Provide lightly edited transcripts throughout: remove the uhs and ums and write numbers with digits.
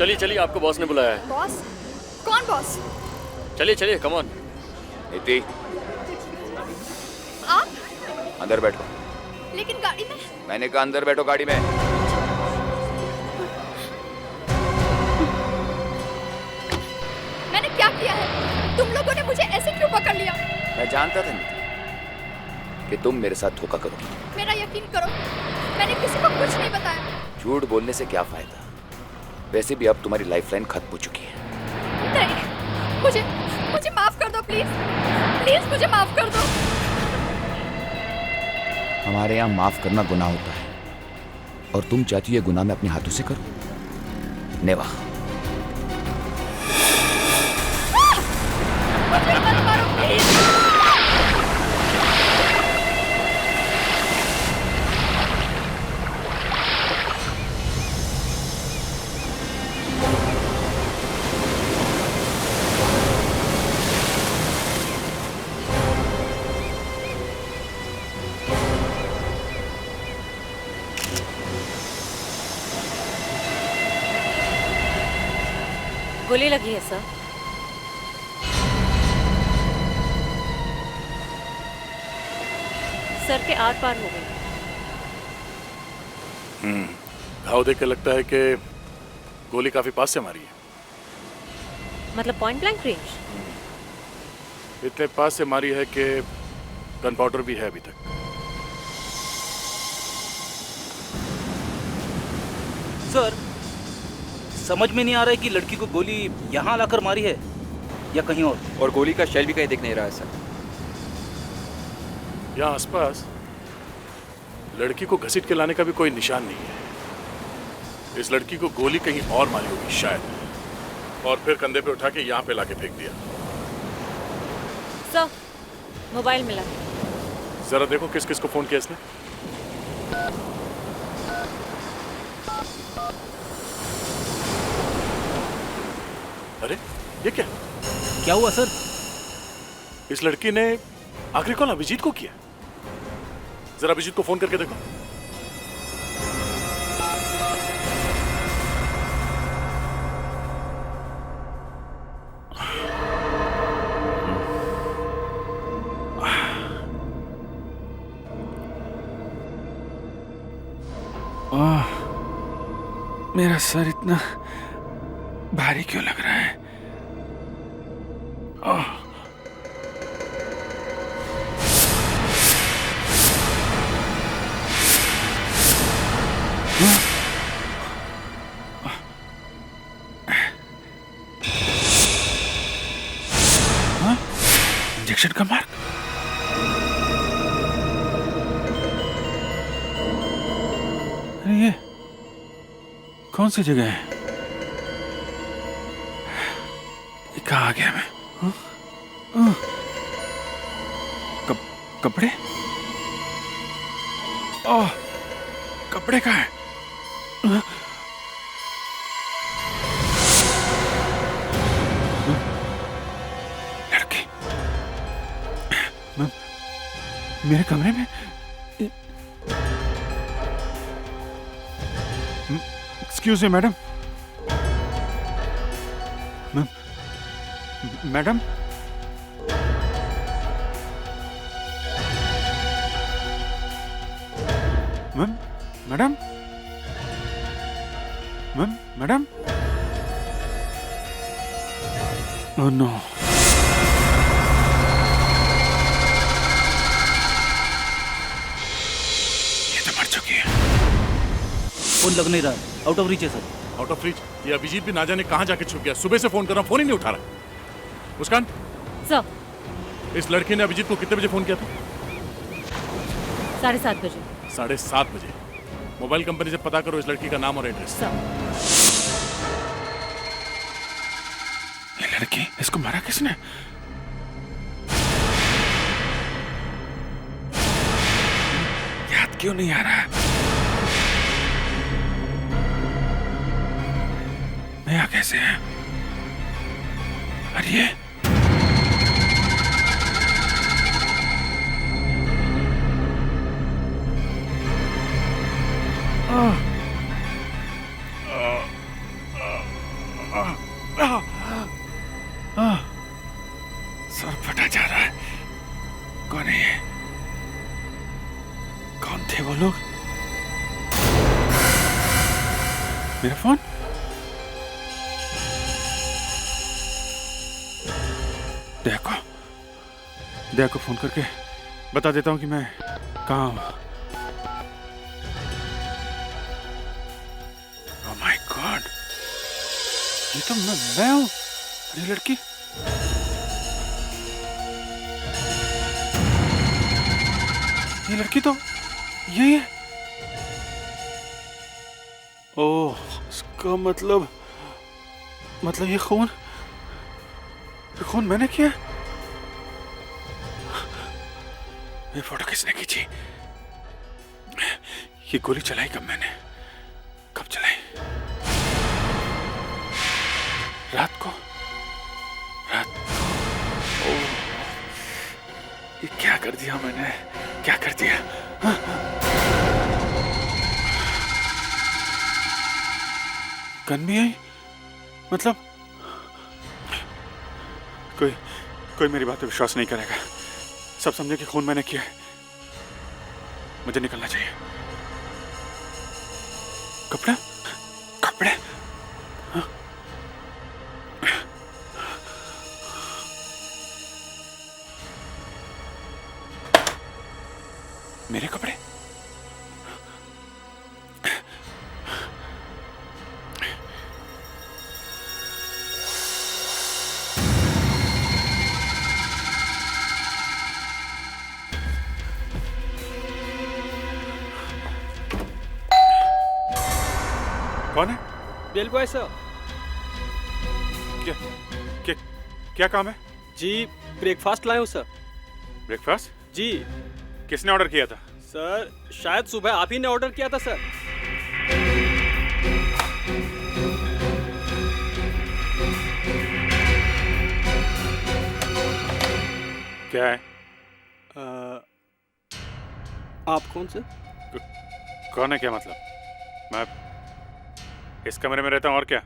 चलिए चलिए, आपको बॉस ने बुलाया है। बॉस? कौन बॉस? चलिए चलिए, कम ऑन। नीति, आप? अंदर बैठो। लेकिन गाड़ी में। मैंने कहा अंदर बैठो गाड़ी में। मैंने क्या किया है? तुम लोगों ने मुझे ऐसे क्यों पकड़ लिया? मैं जानता था नीति कि तुम मेरे साथ धोखा करोगी। मेरा यकीन करो, मैंने किसी को कुछ नहीं बताया। झूठ बोलने से क्या फायदा? वैसे भी अब तुम्हारी लाइफलाइन खत्म हो चुकी है। नहीं, मुझे मुझे माफ कर दो प्लीज। प्लीज मुझे माफ कर दो। हमारे यहाँ माफ करना गुनाह होता है और तुम चाहती हो ये गुनाह मैं अपने हाथों से करूं? नेवा। मुझे मत मारो प्लीज। गोली लगी है सर। सर के आर पार हो गई। घाव देख के लगता है कि गोली काफी पास से मारी है। मतलब पॉइंट ब्लैंक रेंज? इतने पास से मारी है कि गन पाउडर भी है अभी तक। सर, समझ में नहीं आ रहा है कि लड़की को गोली यहाँ लाकर मारी है या कहीं और गोली का शेल भी कहीं दिख नहीं रहा है सर। यहाँ आसपास लड़की को घसीट के लाने का भी कोई निशान नहीं है। इस लड़की को गोली कहीं और मारी होगी शायद, और फिर कंधे पे उठा के यहाँ पे लाके फेंक दिया। सर, मोबाइल मिला। जरा देखो किस किस को फोन किया इसने। अरे ये क्या? क्या हुआ सर? इस लड़की ने आखिरी कॉल अभिजीत को किया। जरा अभिजीत को फोन करके देखो। मेरा सर इतना भारी क्यों लग रहा है? इंजेक्शन का मार्क। अरे ये कौन सी जगह है? ये कहाँ आ गया मैं? कपड़े? ओह, कपड़े कहाँ है? लड़की मेरे कमरे में। Excuse me madam. Madam, madam, madam. Oh no. ये तो मर चुकी है। फोन लग नहीं रहा, आउट ऑफ रीच है सर। Out of reach? ये अभिजीत भी ना जाने कहां जाके छुप गया। सुबह से फोन कर रहा हूं, फोन ही नहीं उठा रहा। मुस्कान, सर, इस लड़की ने अभिजीत को कितने बजे फोन किया था? 7:30 बजे। 7:30 बजे। मोबाइल कंपनी से पता करो इस लड़की का नाम और एड्रेस। सर, ये लड़की, इसको मारा किसने? याद क्यों नहीं आ रहा? नया कैसे है? अरे कौन है ये? कौन थे वो लोग? मेरा फोन? दया को फोन करके बता देता हूँ कि मैं कहाँ हूँ। ओह माय गॉड, ये तो मैं हूँ। अरे लड़की, ये लड़की तो यही है। ओह, इसका मतलब ये खून मैंने किया। ये फोटो किसने खींची? ये गोली चलाई कब मैंने? कब चलाई? रात को। ओह, ये क्या कर दिया मैंने? क्या कर दिया? हाँ? गन भी आई? मतलब कोई मेरी बात पे विश्वास नहीं करेगा। सब समझे कि खून मैंने किया है। मुझे निकलना चाहिए। कपड़े हाँ? मेरे कपड़े? कौन है? Bell boy sir. क्या काम है? जी ब्रेकफास्ट लाए हूँ सर। ब्रेकफास्ट? जी किसने ऑर्डर किया था? सर, शायद सुबह आप ही ने ऑर्डर किया था सर। क्या है? आप कौन से? कौन है क्या मतलब? मैं इस कमरे में रहता हूँ और क्या?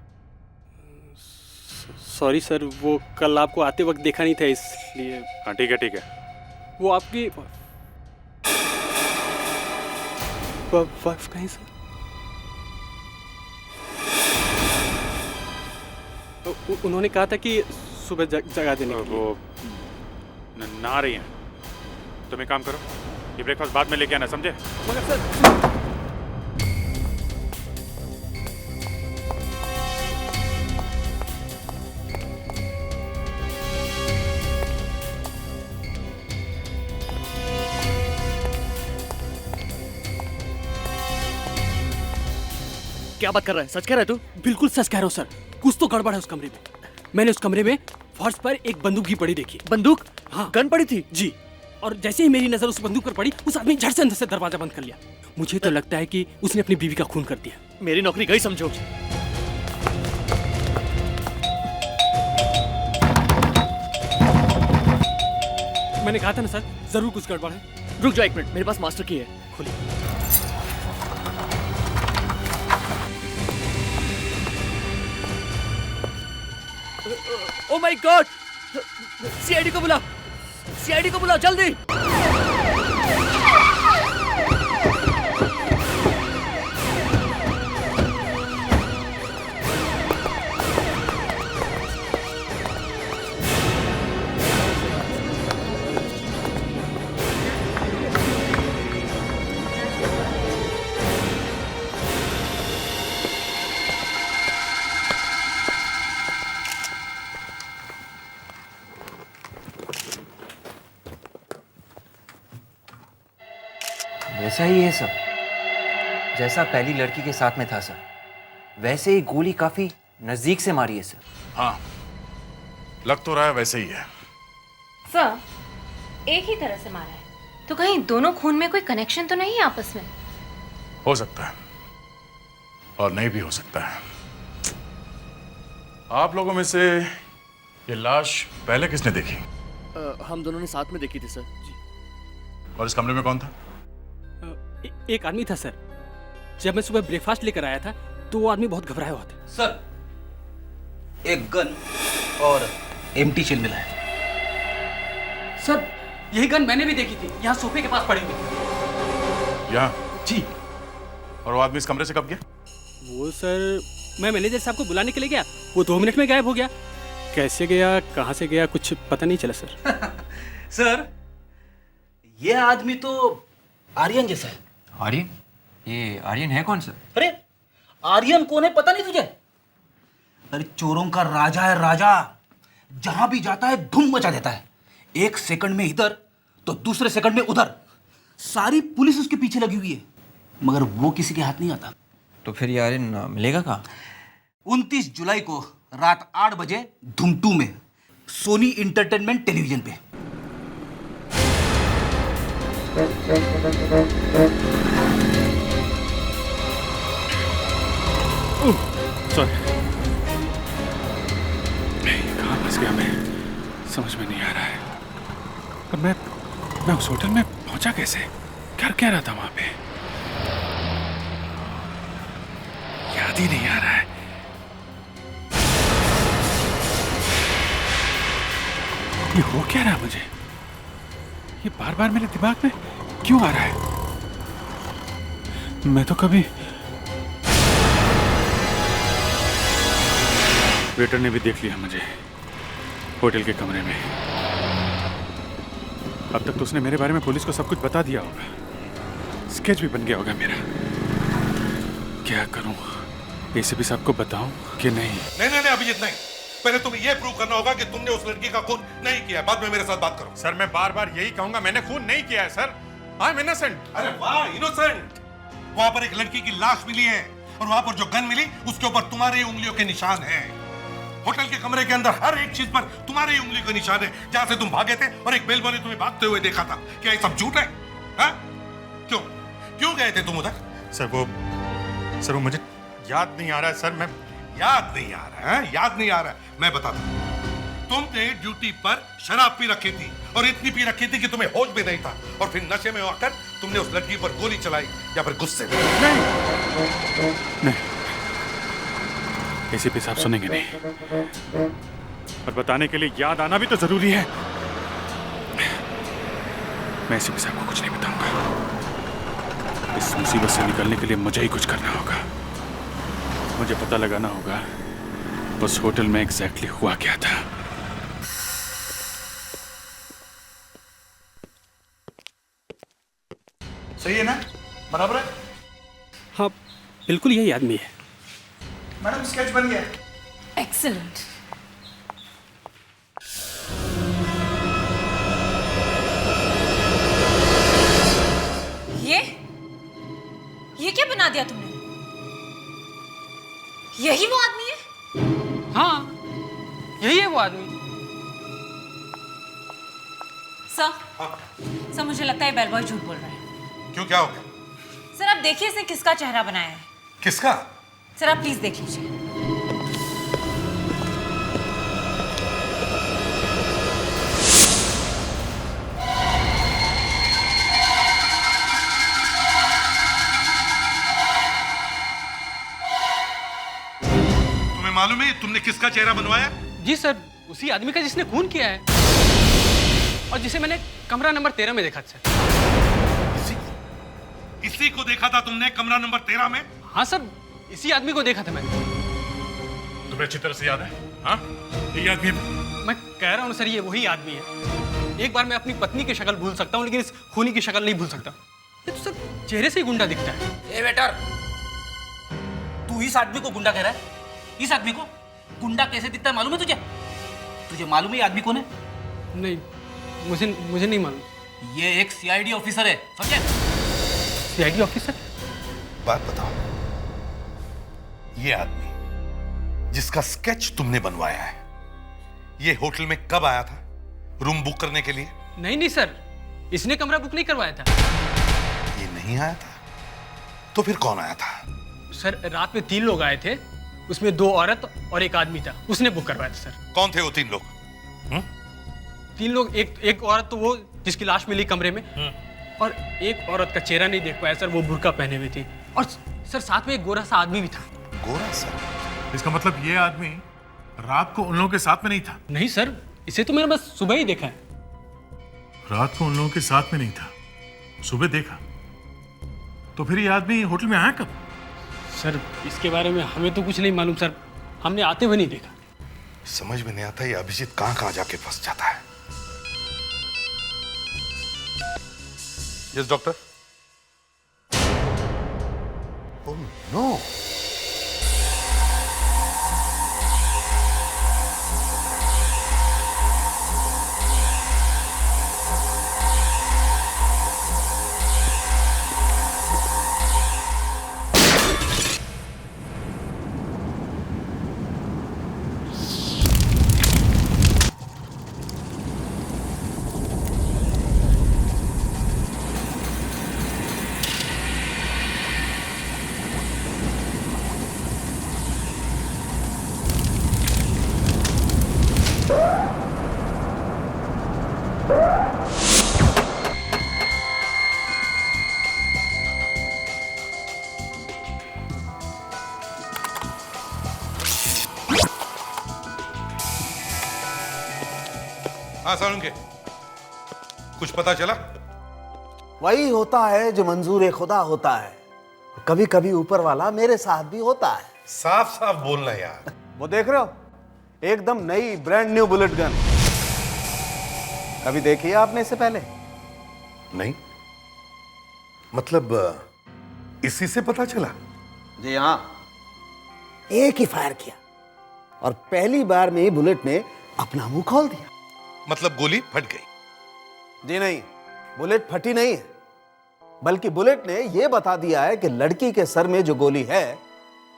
सॉरी सर, वो कल आपको आते वक्त देखा नहीं था इसलिए। हाँ ठीक है। वो आपकी वाइफ कहीं सर? उन्होंने कहा था कि सुबह जगा देने के लिए। वो ना आ रही हैं। तुम एक काम करो, ये ब्रेकफास्ट बाद में लेके आना, समझे? मगर सर, क्या बात कर रहा है? सच कह रहा है तू? बिल्कुल सच कह रहा हूँ सर। कुछ तो गड़बड़ है उस कमरे में। मैंने उस कमरे में फर्श पर एक बंदूक भी पड़ी देखी। बंदूक? हाँ, गन पड़ी थी? जी। और जैसे ही मेरी नजर उस बंदूक पर पड़ी, उस आदमी झट से अंदर से दरवाजा बंद कर लिया। मुझे तो लगता है कि उसने अपनी बीवी का खून कर दिया। मेरी नौकरी गई समझो। मैंने कहा था ना सर, जरूर कुछ गड़बड़ है। रुक जाओ 1 मिनट, मेरे पास मास्टर की है। खोलिए। Oh my God! सीआईडी को बुलाओ जल्दी। वैसा ही है सर, जैसा पहली लड़की के साथ में था सर। वैसे ही गोली काफी नजदीक से मारी है सर। हाँ, लग तो रहा है वैसे ही है। सर, एक ही तरह से मारा है, तो कहीं दोनों खून में कोई कनेक्शन तो नहीं है आपस में? हो सकता है और नहीं भी हो सकता है। आप लोगों में से ये लाश पहले किसने देखी? हम दोनों ने साथ में देखी थी सर। और इस कमरे में कौन था? एक आदमी था सर। जब मैं सुबह ब्रेकफास्ट लेकर आया था तो वो आदमी बहुत घबराया हुआ था। सर, एक गन और एम्प्टी शेल मिला है। सर, यही गन मैंने भी देखी थी, यहाँ सोफे के पास पड़ी हुई। यहाँ? जी। और वो आदमी इस कमरे से कब गया? वो सर, मैं मैनेजर साहब को बुलाने के लिए गया, वो 2 मिनट में गायब हो गया। कैसे गया, कहाँ से गया, कुछ पता नहीं चला सर। सर, ये आदमी तो आर्यन जैसा है। आर्यन? ये आर्यन है कौन सर? अरे आर्यन कौन है पता नहीं तुझे? अरे चोरों का राजा है, राजा। जहां भी जाता है धूम मचा देता है। 1 सेकंड में इधर तो दूसरे सेकंड में उधर। सारी पुलिस उसके पीछे लगी हुई है, मगर वो किसी के हाथ नहीं आता। तो फिर ये आर्यन मिलेगा कहाँ? 29 जुलाई को रात 8 बजे धूम 2 में सोनी इंटरटेनमेंट टेलीविजन पे। सॉरी, कहाँ फंस गया मैं, समझ में नहीं आ रहा है। अब मैं उस होटल में पहुंचा कैसे, कर क्या रहा था वहां पे, याद ही नहीं आ रहा है। ये हो क्या रहा मुझे, ये बार बार मेरे दिमाग में क्यों आ रहा है? मैं तो कभी वेटर ने भी देख लिया मुझे होटल के कमरे में। अब तक तो उसने मेरे बारे में पुलिस को सब कुछ बता दिया होगा, स्केच भी बन गया होगा मेरा। क्या करूं, एसीपी साहब को बताऊं कि नहीं? नहीं, अभिजीत नहीं। पहले तुम्हें यह प्रूव करना होगा कि तुमने उस लड़की का खून नहीं किया। बाद में मेरे साथ बात करो। सर, मैं बार बार यही कहूंगा, मैंने खून नहीं किया है सर। I am innocent. अरे वाह, इनोसेंट। वहां पर एक लड़की की लाश मिली है और वहां पर जो गन मिली उसके ऊपर तुम्हारी उंगलियों के निशान हैं। होटल के कमरे के अंदर हर एक चीज पर तुम्हारी उंगली के निशान है, जहां से तुम भागे थे और एक बेलबॉय ने तुम्हें भागते हुए देखा था। क्या ये सब झूठ है? हा? क्यों गए थे तुम उधर? सर वो मुझे याद नहीं आ रहा है सर। मैं याद नहीं आ रहा है? याद नहीं आ रहा है? मैं बताता हूं। तुमने ड्यूटी पर शराब पी रखी थी और इतनी पी रखी थी कि तुम्हें होश भी नहीं था, और फिर नशे में आकर तुमने उस लड़की पर गोली चलाई, या फिर गुस्से में? नहीं, एसीपी साहब सुनेंगे नहीं, और बताने के लिए याद आना भी तो जरूरी है। मैं एसीपी साहब को कुछ नहीं बताऊंगा। इस मुसीबत से निकलने के लिए मुझे ही कुछ करना होगा। मुझे पता लगाना होगा उस होटल में एग्जैक्टली हुआ क्या था। सही है ना? बराबर है? हाँ, बिल्कुल यही आदमी है। मैडम, स्केच बन गया। एक्सीलेंट। ये क्या बना दिया तुमने? यही वो आदमी है? हाँ, यही है वो आदमी। सर, मुझे लगता है बेलबॉय झूठ बोल रहा है। क्यों, क्या हो गया? सर, आप देखिए इसने किसका चेहरा बनाया है। किसका? सर, आप प्लीज देख लीजिए। तुम्हें मालूम है तुमने किसका चेहरा बनवाया? जी सर, उसी आदमी का जिसने खून किया है और जिसे मैंने कमरा नंबर 13 में देखा था। इसी को देखा था तुमने कमरा नंबर 13 में? हाँ सर, इसी आदमी को देखा था मैंने। तुम्हें अच्छी तरह से याद है? हाँ, यही आदमी है। मैं कह रहा हूँ सर, ये वही आदमी है। एक बार मैं अपनी पत्नी की शक्ल भूल सकता हूँ, लेकिन इस खूनी की शक्ल नहीं भूल सकता। ये तो सर चेहरे से ही गुंडा दिखता है। ए वेटर, तू इस आदमी को गुंडा कह रहा है? इस आदमी को गुंडा कैसे दिखता है मालूम है तुझे? तुझे मालूम है ये आदमी कौन है? नहीं, मुझे नहीं मालूम। ये एक सीआईडी ऑफिसर है, समझे? CID officer? बात बताओ, ये आदमी जिसका स्केच तुमने बनवाया है, ये होटल में कब आया था रूम बुक करने के लिए? नहीं सर, इसने कमरा बुक नहीं करवाया था। ये नहीं आया था? तो फिर कौन आया था? सर, रात में 3 लोग आए थे, उसमें 2 औरत और 1 आदमी था, उसने बुक करवाया था सर। कौन थे वो 3 लोग? 3 लोग, एक औरत तो वो जिसकी लाश मिली कमरे में, और एक औरत का चेहरा नहीं देख पाया सर, वो बुर्का पहने हुई थी, और सर साथ में एक गोरा सा आदमी भी था। गोरा सा? इसका मतलब ये आदमी रात को उन लोगों के साथ में नहीं था? नहीं सर, इसे तो मैंने बस सुबह ही देखा है। रात को उन लोगों के साथ में नहीं था, सुबह देखा। तो फिर ये आदमी होटल में आया कब? सर इसके बारे में हमें तो कुछ नहीं मालूम सर, हमने आते हुए नहीं देखा। समझ में नहीं आता ये अभिजीत कहां कहां जाके फंस जाता है। Yes doctor. Oh no. हाँ सालुंके, कुछ पता चला? वही होता है जो मंजूर खुदा होता है। कभी कभी ऊपर वाला मेरे साथ भी होता है। साफ साफ बोलना यार। वो देख रहे हो, एकदम नई ब्रांड न्यू बुलेट गन। कभी देखी है आपने इससे पहले? नहीं, मतलब इसी से पता चला? जी हाँ, एक ही फायर किया और पहली बार में ही बुलेट ने अपना मुंह खोल दिया। मतलब गोली फट गई? जी नहीं, बुलेट फटी नहीं है, बल्कि बुलेट ने यह बता दिया है कि लड़की के सर में जो गोली है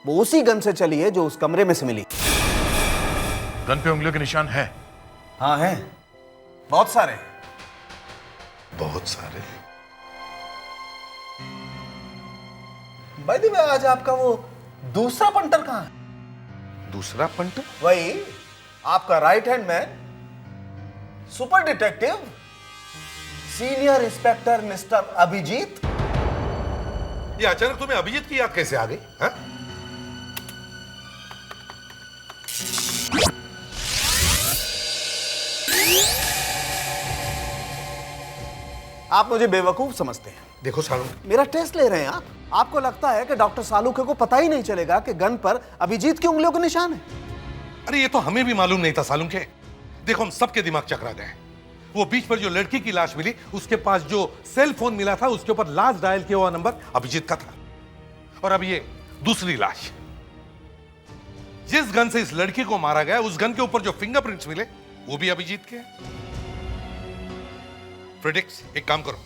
वो उसी गन से चली है जो उस कमरे में से मिली। गन पे उंगलियों के निशान है? हाँ है, बहुत सारे। बहुत सारे? भाई दी आज आपका वो दूसरा पंटर कहां है? दूसरा पंटर? वही आपका right hand man, super detective, senior inspector mister Abhijeet. ये अचानक तुम्हें अभिजीत की याद कैसे आ गई? हाँ? आप मुझे बेवकूफ समझते हैं। देखो सालू, मेरा टेस्ट ले रहे हैं आप। आपको लगता है कि डॉक्टर सालुखे को पता ही नहीं चलेगा कि गन पर अभिजीत की उंगलियों के निशान है? अरे ये तो हमें भी मालूम नहीं था सालुंके। देखो हम सबके दिमाग चकरा गए। वो बीच पर जो लड़की की लाश मिली, उसके पास जो सेल फोन मिला था, उसके ऊपर लास्ट डायल किया हुआ नंबर अभिजीत का था। और अब ये दूसरी लाश, जिस गन से इस लड़की को मारा गया, उस गन के ऊपर जो फिंगरप्रिंट्स मिले वो भी अभिजीत के हैं। फ्रेडिक्स, एक काम करो,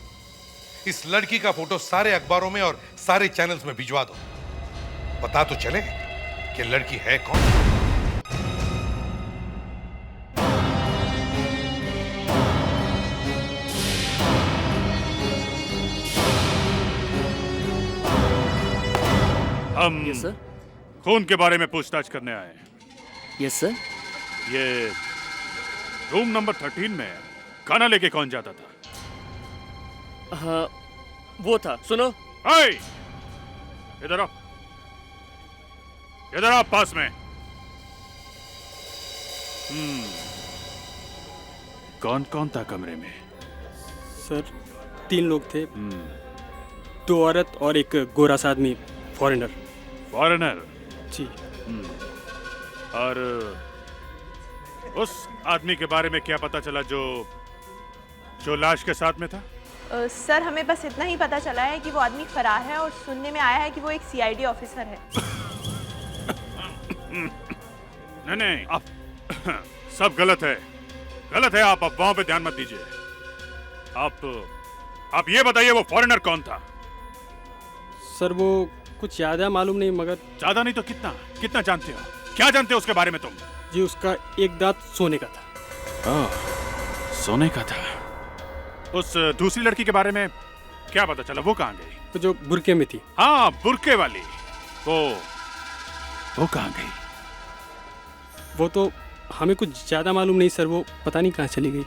इस लड़की का फोटो सारे अखबारों में और सारे चैनल्स में भिजवा दो। पता तो चले कि लड़की है कौन। हम यस सर। खून के बारे में पूछताछ करने आए हैं। Yes sir. ये रूम नंबर 13 में खाना लेके कौन जाता था? हाँ, वो था। सुनो, हाय, इधर आओ, इधर आओ पास में। कौन कौन था कमरे में? सर 3 लोग थे, 2 औरत और एक गोरा सा आदमी, फॉरेनर। फॉरेनर? जी। और उस आदमी के बारे में क्या पता चला जो लाश के साथ में था? सर हमें बस इतना ही पता चला है कि वो आदमी फरार है और सुनने में आया है कि वो एक सीआईडी ऑफिसर है। नहीं, आप सब गलत है, गलत है। आप अफवाहों पे ध्यान मत दीजिए। आप ये बताइए वो फॉरेनर कौन था? सर वो कुछ ज्यादा मालूम नहीं, मगर ज्यादा नहीं तो कितना जानते हो? क्या जानते हो उसके बारे में तुम? जी उसका एक दांत सोने का था। सोने का था। उस दूसरी लड़की के बारे में क्या पता चला? वो कहाँ गई? तो जो बुरके में थी। हाँ, बुरके वाली। वो कहाँ गई? वो तो हमें कुछ ज्यादा मालूम नहीं सर, वो पता नहीं कहाँ चली गई।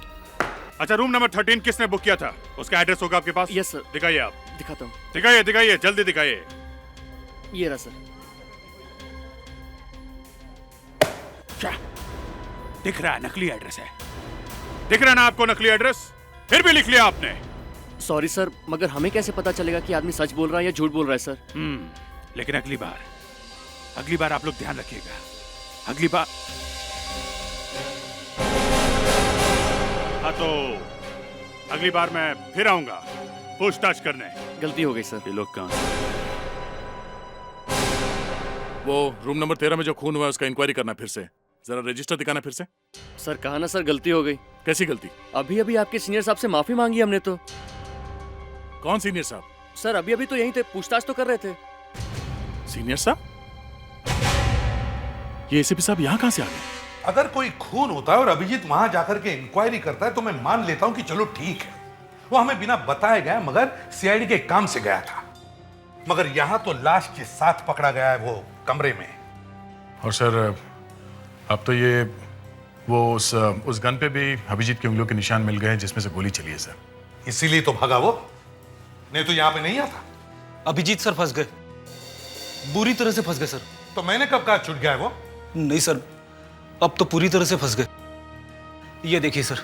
अच्छा, रूम नंबर 13 किसने बुक किया था? उसका एड्रेस होगा आपके पास? Yes sir. दिखाइए। आप दिखाता हूँ। दिखाइए, जल्दी दिखाइए। ये रहा सर। क्या दिख रहा है? नकली एड्रेस है। दिख रहा है ना आपको नकली एड्रेस? फिर भी लिख लिया आपने। सॉरी सर, मगर हमें कैसे पता चलेगा कि आदमी सच बोल रहा है या झूठ बोल रहा है सर? लेकिन अगली बार आप लोग ध्यान रखिएगा। अगली बार। हाँ तो अगली बार मैं फिर आऊंगा पूछताछ करने। गलती हो गई सर। ये लोग कहाँ हैं? वो रूम नंबर 13 में जो खून हुआ है उसका इंक्वायरी करना फिर से। जरा रजिस्टर दिखाना फिर से। सर कहा ना सर, गलती हो गई। कैसी गलती? अभी अभी आपके सीनियर साहब से माफी मांगी हमने तो। कौन सीनियर साहब? सर अभी अभी तो यहीं थे, पूछताछ तो कर रहे थे। सीनियर साहब? ये एसीपी साहब यहाँ कहाँ से आ गए? अगर कोई खून होता है और अभिजीत वहां जाकर के इंक्वायरी करता है तो मैं मान लेता हूं कि चलो ठीक है, वो हमें बिना बताए गया, मगर सीआईडी के काम से गया था। मगर यहां तो लाश के साथ पकड़ा गया है वो कमरे में। और सर अब तो ये वो उस गन पे भी अभिजीत की उंगलियों के निशान मिल गए हैं जिसमें से गोली चली है सर। इसीलिए तो भागा वो, नहीं तो यहां पे नहीं आता। अभिजीत सर फंस गए, बुरी तरह से फंस गए सर। तो मैंने कब कहा छूट गया है वो? नहीं सर, अब तो पूरी तरह से फंस गए। ये देखिए सर।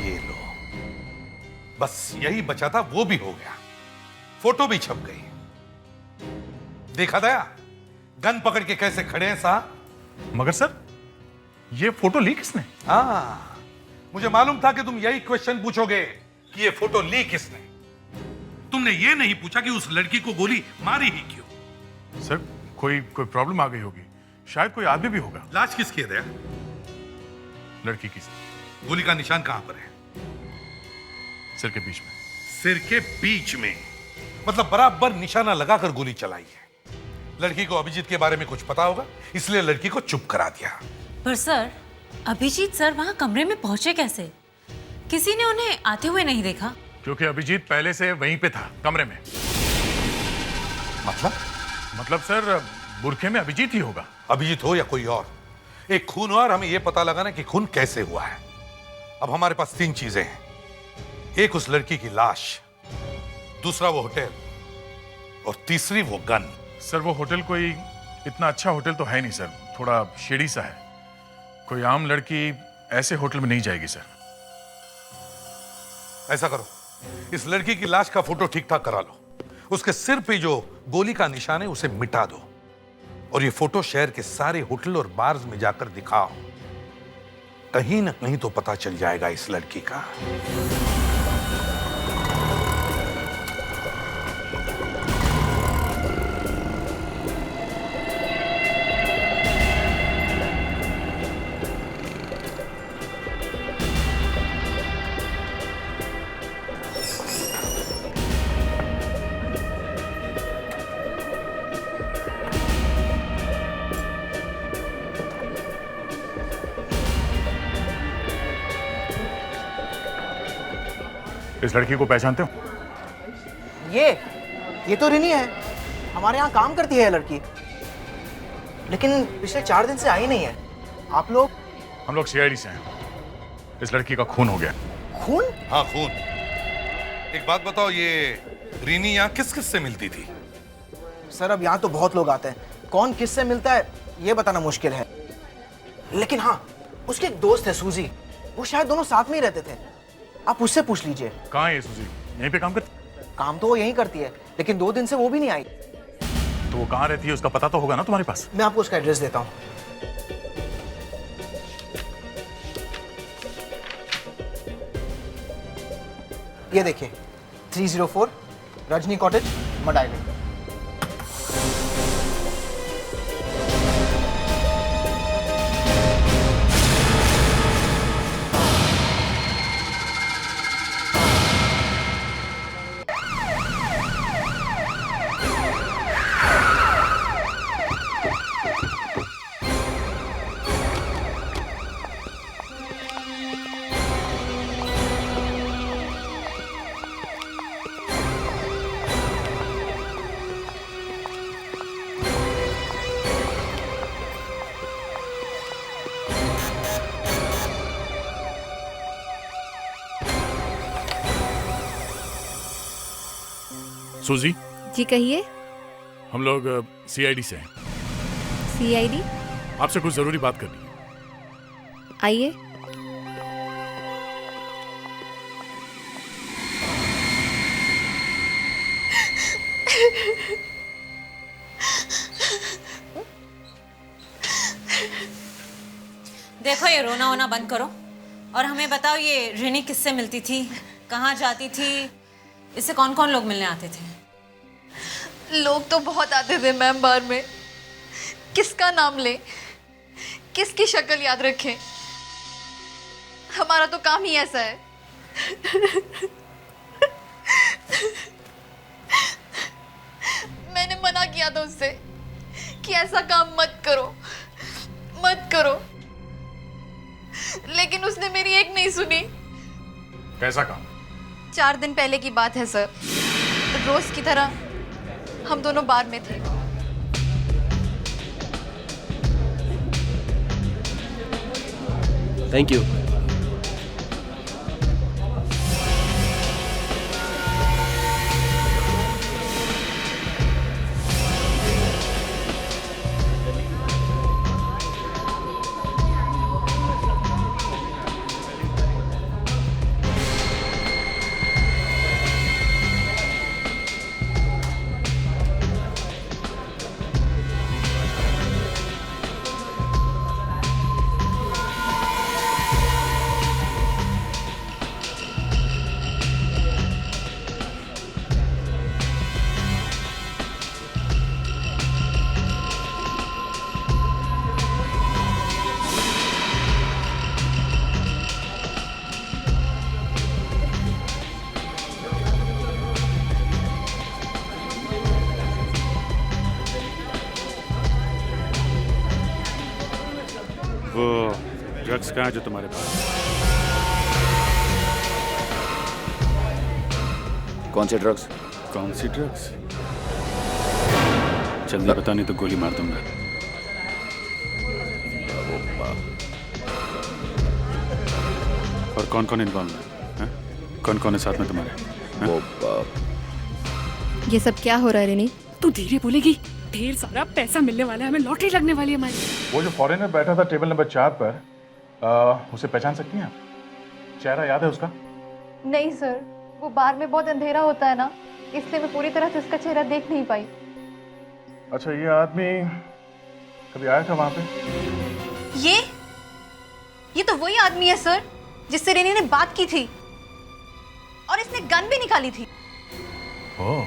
ये लो, बस यही बचा था, वो भी हो गया। फोटो भी छप गई। देखा दया, गन पकड़ के कैसे खड़े हैं साहब। मगर सर ये फोटो ली किसने? हाँ, मुझे मालूम था कि तुम यही क्वेश्चन पूछोगे कि ये फोटो ली किसने। तुमने ये नहीं पूछा कि उस लड़की को गोली मारी ही क्यों। सर कोई प्रॉब्लम आ गई होगी, शायद कोई आदमी भी होगा। लाश किसकी है दया? लड़की की। गोली का निशान कहां पर है? सिर के बीच में। सिर के बीच में, मतलब बराबर निशाना लगाकर गोली चलाई है। लड़की को अभिजीत के बारे में कुछ पता होगा, इसलिए लड़की को चुप करा दिया। पर सर, अभिजीत सर वहां कमरे में पहुंचे कैसे? किसी ने उन्हें आते हुए नहीं देखा? क्योंकि अभिजीत पहले से वहीं पे था, कमरे में। मतलब सर बुरखे में अभिजीत ही होगा। अभिजीत हो या कोई और, एक खून हुआ और हमें यह पता लगाना कि खून कैसे हुआ है। अब हमारे पास 3 चीजें हैं। एक उस लड़की की लाश, दूसरा वो होटल, और तीसरी वो गन। सर वो होटल कोई इतना अच्छा होटल तो है नहीं सर, थोड़ा शेडी सा है। कोई आम लड़की ऐसे होटल में नहीं जाएगी सर। ऐसा करो, इस लड़की की लाश का फोटो ठीक ठाक करा लो, उसके सिर पे जो गोली का निशान है उसे मिटा दो, और ये फोटो शहर के सारे होटल और बार्स में जाकर दिखाओ। कहीं ना कहीं तो पता चल जाएगा इस लड़की का। इस लड़की को पहचानते हो? ये तो रिनी है, हमारे यहाँ काम करती है ये लड़की, लेकिन पिछले 4 दिन से आई नहीं है। आप लोग? हम लोग सीआईडी से हैं। इस लड़की का खून हो गया। खून? हाँ खून। एक बात बताओ, ये रीनी यहाँ किस किस से मिलती थी? सर अब यहाँ तो बहुत लोग आते हैं, कौन किससे मिलता है ये बताना मुश्किल है। लेकिन हाँ, उसके एक दोस्त है सूजी, वो शायद दोनों साथ में ही रहते थे, आप उससे पूछ लीजिए। कहाँ है सूजी? यहीं पे काम करती? काम तो वो यहीं करती है, लेकिन 2 दिन से वो भी नहीं आई। तो वो कहाँ रहती है उसका पता तो होगा ना तुम्हारे पास? मैं आपको उसका एड्रेस देता हूँ। ये देखिए, 304 रजनी कॉटेज, मड आइलैंड। सूजी जी कहिए। हम लोग सीआईडी से हैं। सीआईडी? आपसे कुछ जरूरी बात करनी है। आइए। देखो ये रोना वोना बंद करो और हमें बताओ ये रिनी किससे मिलती थी, कहाँ जाती थी, इससे कौन कौन लोग मिलने आते थे? लोग तो बहुत आते थे मैम बार में। किसका नाम ले, किसकी शक्ल याद रखें? हमारा तो काम ही ऐसा है। मैंने मना किया था उससे कि ऐसा काम मत करो, मत करो, लेकिन उसने मेरी एक नहीं सुनी। कैसा काम? 4 दिन पहले की बात है सर। रोज की तरह हम दोनों बार में थे। Thank you. वो ड्रग्स कहाँ है जो तुम्हारे पास? कौन से ड्रग्स? कौन सी ड्रग्स? जल्दी बता, नहीं तो गोली मार दूंगा। और कौन कौन इन्वॉल्व है? कौन कौन है साथ में तुम्हारे? ये सब क्या हो रहा है रिनी? तू धीरे बोलेगी। ढेर सारा पैसा मिलने वाला है, हमें लॉटरी लगने वाली है हमारी। वो जो फॉरेनर बैठा था टेबल नंबर 4 पर, उसे पहचान सकती हैं आप? चेहरा याद है उसका? नहीं सर, वो बार में बहुत अंधेरा होता है ना, इसलिए मैं पूरी तरह से उसका चेहरा देख नहीं पाई। अच्छा, ये आदमी कभी आया था वहां पे? ये तो वही आदमी है सर जिससे रेनी ने बात की थी और इसने गन भी निकाली थी। ओह,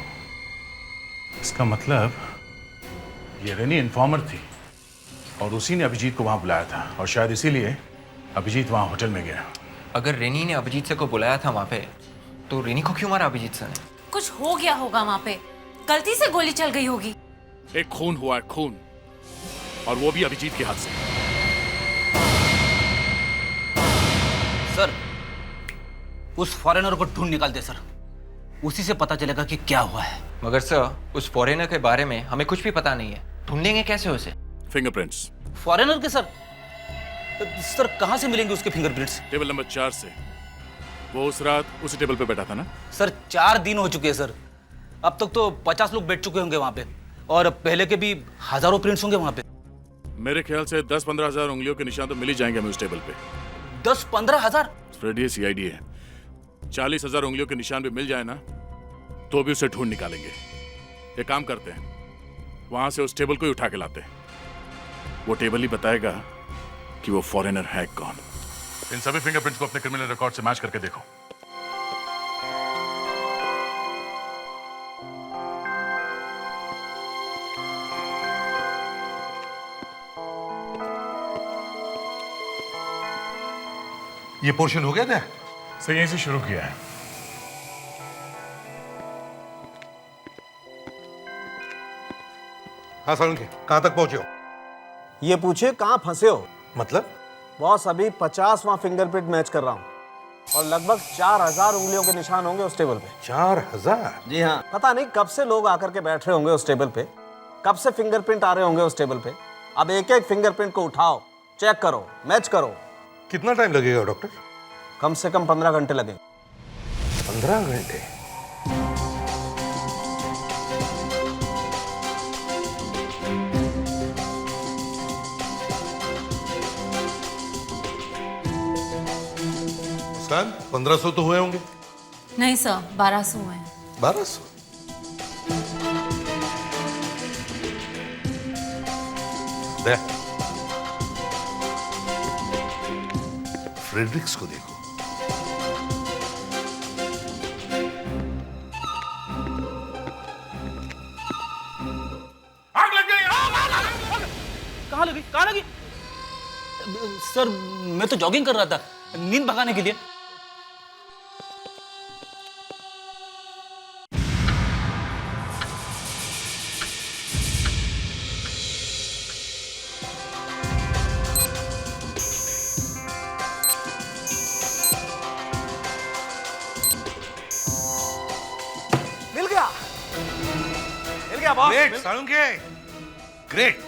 इसका मतलब ये रेनी इन्फॉर्मर थी और उसी ने अभिजीत को वहां बुलाया था और शायद इसीलिए अभिजीत वहां होटल में गया। अगर रेनी ने अभिजीत से को बुलाया था वहां पे, तो रेनी को क्यों मारा अभिजीत सर ने? कुछ हो गया होगा वहां पे, गलती से गोली चल गई होगी। एक खून हुआ है, खून, और वो भी अभिजीत के हाथ से। सर, उस फॉरेनर को ढूंढ निकाल दे सर, उसी से पता चलेगा कि क्या हुआ है। मगर सर, उस फॉरेनर के बारे में हमें कुछ भी पता नहीं है, ढूंढेंगे कैसे उसे? फिंगरप्रिंट्स। फॉरेनर के सर? सर कहां से मिलेंगे उसके फिंगरप्रिंट्स? टेबल नंबर 4 से। वो उस रात उसी टेबल पे बैठा था ना? सर 4 दिन हो चुके हैं सर, अब तक तो 50 लोग बैठ चुके होंगे वहां पे, और पहले के भी हजारों प्रिंट्स होंगे वहां पे। मेरे ख्याल से 10-15 हजार उंगलियों के निशान तो मिल ही जाएंगे हमें उस टेबल पे। 10-15 हजार? फ्रेडी सीआईडी है, 40,000 उंगलियों के निशान भी मिल जाए ना तो भी उसे ढूंढ निकालेंगे। एक काम करते हैं, वहां से उस टेबल को ही उठा के लाते हैं, वो टेबल ही बताएगा कि वो फॉरेनर है कौन। इन सभी फिंगरप्रिंट्स को अपने क्रिमिनल रिकॉर्ड से मैच करके देखो। ये पोर्शन हो गया था? सर यहीं से शुरू किया है। हाँ सोलंकी, कहां तक पहुंचे हो? ये पूछे कहां फंसे हो? मतलब? बॉस, अभी 50वां फिंगरप्रिंट मैच कर रहा हूं और लगभग 4000 उंगलियों के निशान होंगे उस टेबल पे। 4000? जी हाँ। पता नहीं कब से लोग आकर के बैठ रहे होंगे उस टेबल पे, कब से फिंगरप्रिंट आ रहे होंगे उस टेबल पे। अब एक एक फिंगरप्रिंट को उठाओ, चेक करो, मैच करो। कितना टाइम लगेगा डॉक्टर? कम से कम 15 घंटे लगेंगे। 15 घंटे? मुस्कान 1500 तो हुए होंगे? नहीं सर, 1200 हुए हैं। 1200? दे फ्रेडरिक्स को देखो। आग लग गई! कहाँ लगी? कहाँ लगी? सर मैं तो जॉगिंग कर रहा था नींद भगाने के लिए। मिल गया बॉस। Great Salunkhe, great.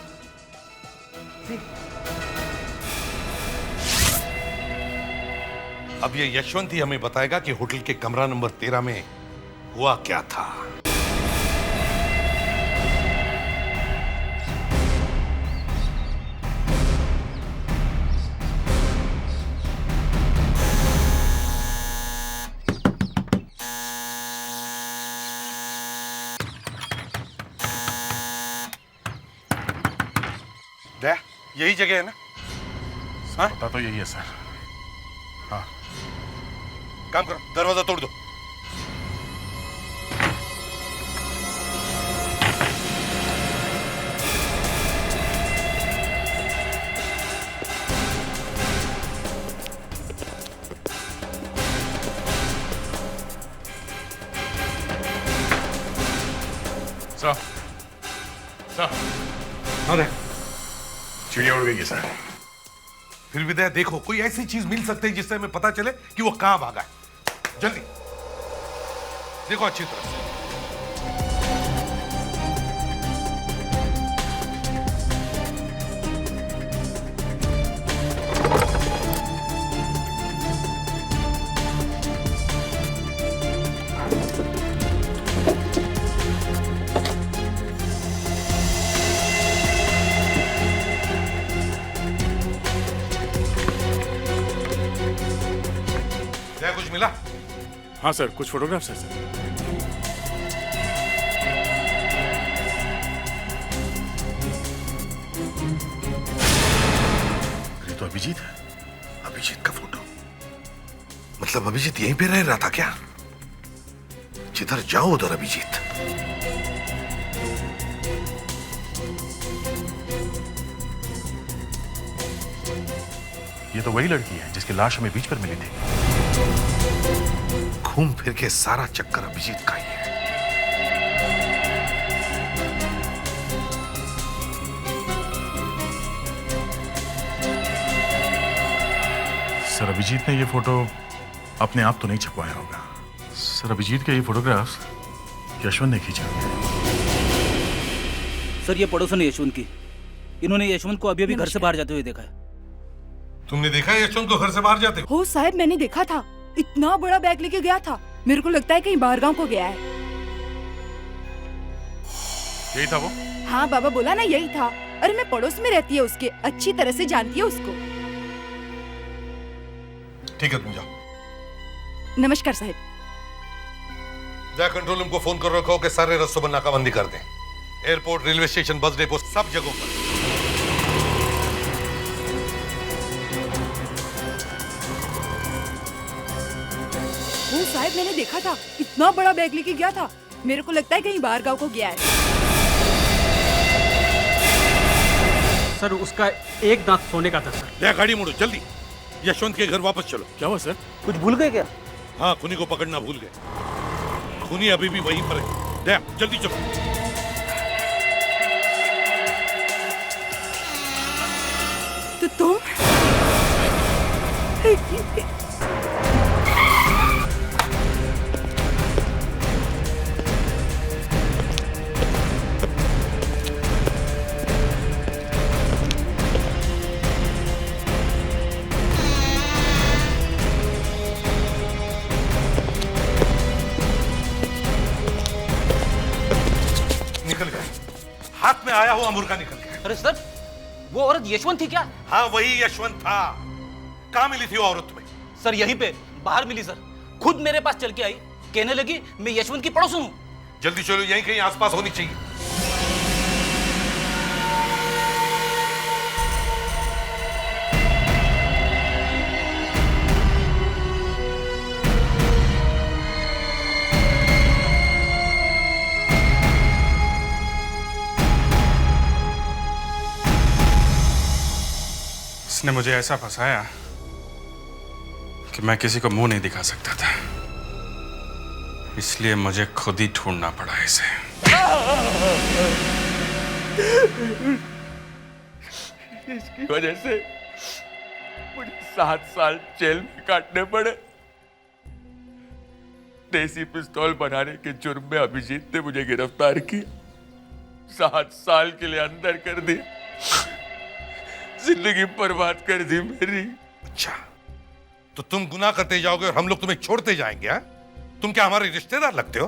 अब ये यशवंत ही हमें बताएगा कि होटल के कमरा नंबर 13 में हुआ क्या था। दया, यही जगह है ना? हाँ? पता तो यही है सर। हाँ। काम करो, दरवाजा तोड़ दो। Sir, sir. हाँ दया। चिड़िया उड़ गई है सर। फिर भी दया देखो, कोई ऐसी चीज मिल सकती है जिससे हमें पता चले कि वो कहां भागा है। जल्दी देखो अच्छी तरह से। क्या कुछ मिला? हाँ सर, कुछ फोटोग्राफ्स है सर। ये तो अभिजीत है। अभिजीत का फोटो। मतलब अभिजीत यहीं पे रह रहा था क्या? जिधर जाओ उधर अभिजीत। ये तो वही लड़की है जिसकी लाश हमें बीच पर मिली थी। घूम फिर के सारा चक्कर अभिजीत का ही है। सर, अभिजीत ने ये फोटो अपने आप तो नहीं छपवाया होगा। सर, अभिजीत के ये फोटोग्राफ्स यशवंत ने खींचा। सर ये पड़ोसन है यशवंत की। इन्होंने यशवंत को अभी घर से बाहर जाते हुए देखा है। तुमने देखा है यशवंत को घर से बाहर जाते? हो साहब, मैंने देखा था। इतना बड़ा बैग लेके गया था। मेरे को लगता है कहीं बाहर गांव को गया है। यही था वो? हाँ बाबा बोला ना, यही था। अरे मैं पड़ोस में रहती है उसके, अच्छी तरह से जानती है उसको। ठीक है, तुम जाओ। नमस्कार साहब। जा कंट्रोल रूम को फोन कर रखो कि सारे रस्तों पर नाकाबंदी कर दें। Airport, railway station, bus depot, सब जगहों पर। वो साहब मैंने देखा था, इतना बड़ा बैग लेके गया था। मेरे को लगता है कहीं बाहर गांव को गया है। सर उसका एक दांत सोने का था सर। ले गाड़ी मोड़ो जल्दी। यशवंत के घर वापस चलो। क्या हुआ सर? कुछ भूल गए क्या? हाँ, खूनी को पकड़ना भूल गए। खूनी अभी भी वहीं पर है। ले जल्दी चलो। तो तुम निकल गए। हाथ में आया हुआ मुर्गा निकल गया। अरे सर वो औरत यशवंत थी क्या? हाँ वही यशवंत था। कहाँ मिली थी वो औरत तुम्हें? सर यहीं पे बाहर मिली सर, खुद मेरे पास चल के आई, कहने लगी मैं यशवंत की पड़ोसन हूँ। जल्दी चलो, यहीं कहीं आसपास होनी चाहिए। इसने मुझे ऐसा फंसाया कि मैं किसी को मुंह नहीं दिखा सकता था, इसलिए मुझे खुद ही ढूंढना पड़ा इसे। इसकी वजह से मुझे 7 साल जेल में काटने पड़े। देसी पिस्तौल बनाने के जुर्म में अभिजीत ने मुझे गिरफ्तार किया, 7 साल के लिए अंदर कर दिया, जिंदगी बर्बाद कर दी मेरी। अच्छा, तो तुम गुनाह करते जाओगे और हम लोग तुम्हें छोड़ते जाएंगे? हा? तुम क्या हमारे रिश्तेदार लगते हो?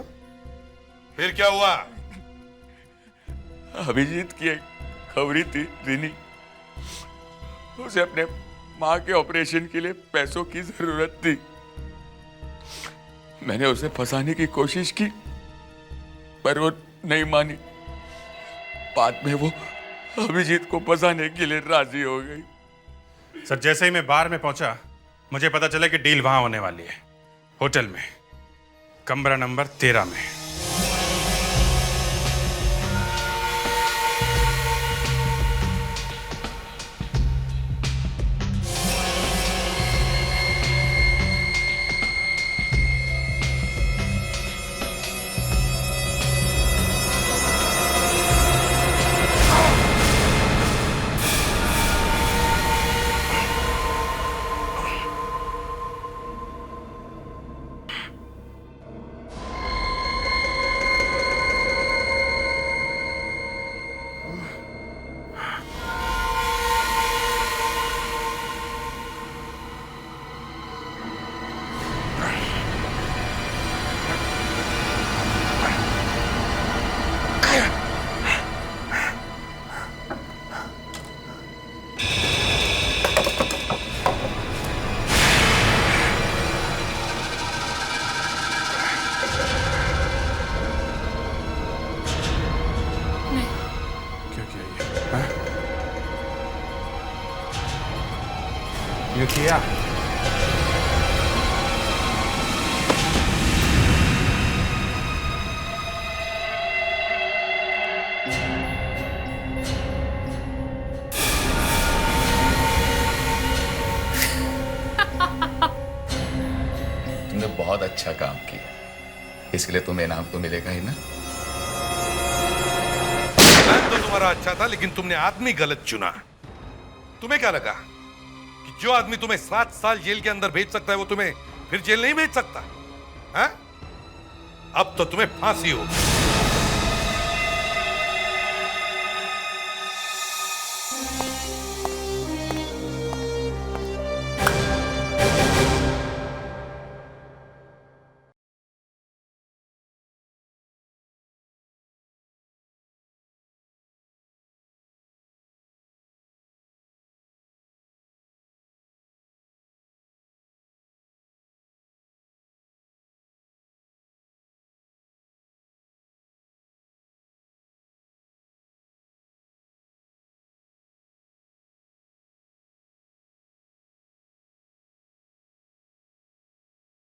फिर क्या हुआ? अभिजीत की एक खबरी थी रिनी, उसे अपने माँ के ऑपरेशन के लिए पैसों की जरूरत थी। मैंने उसे फंसाने की कोशिश की पर वो नहीं मानी। बाद में वो अभिजीत को फंसाने के लिए राजी हो गई। सर जैसे ही मैं बार में पहुंचा, मुझे पता चला कि डील वहां होने वाली है, होटल में, कमरा नंबर 13 में। ये किया? तुमने बहुत अच्छा काम किया, इसके लिए तुम्हें इनाम तो मिलेगा ही ना। प्लान तो तुम्हारा अच्छा था, लेकिन तुमने आदमी गलत चुना। तुम्हें क्या लगा कि जो आदमी तुम्हें 7 साल जेल के अंदर भेज सकता है वो तुम्हें फिर जेल नहीं भेज सकता? है? अब तो तुम्हें फांसी होगी।